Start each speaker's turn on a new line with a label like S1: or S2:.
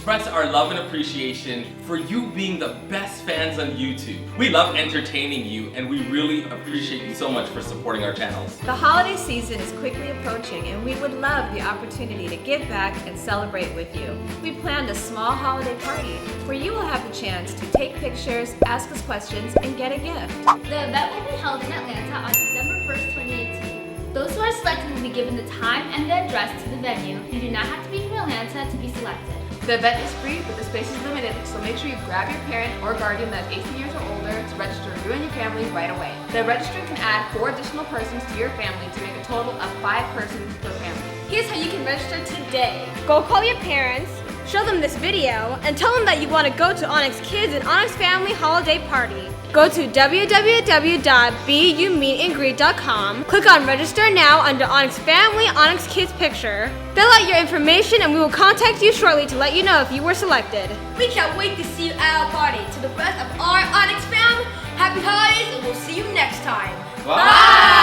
S1: express our love and appreciation for you being the best fans on YouTube. We love entertaining you, and we really appreciate you so much for supporting our channels.
S2: The holiday season is quickly approaching, and we would love the opportunity to give back and celebrate with you. We planned a small holiday party where you will have the chance to take pictures, ask us questions, and get a gift.
S3: The event will be held in Atlanta on December 1st, 2018. Those who are selected will be given the time and the address to the venue. You do not have to be from Atlanta to be selected.
S4: The event is free, but the space is limited, so make sure you grab your parent or guardian that's 18 years or older to register you and your family right away. The registrant can add 4 additional persons to your family to make a total of 5 persons per family.
S3: Here's how you can register today.
S5: Go call your parents, show them this video, and tell them that you want to go to Onyx Kids and Onyx Family Holiday Party. Go to www.bumeetandgreet.com, click on Register Now under Onyx Family, Onyx Kids picture, fill out your information, and we will contact you shortly to let you know if you were selected.
S3: We can't wait to see you at our party. To the rest of our Onyx fam, happy holidays, and we'll see you next time.
S1: Bye!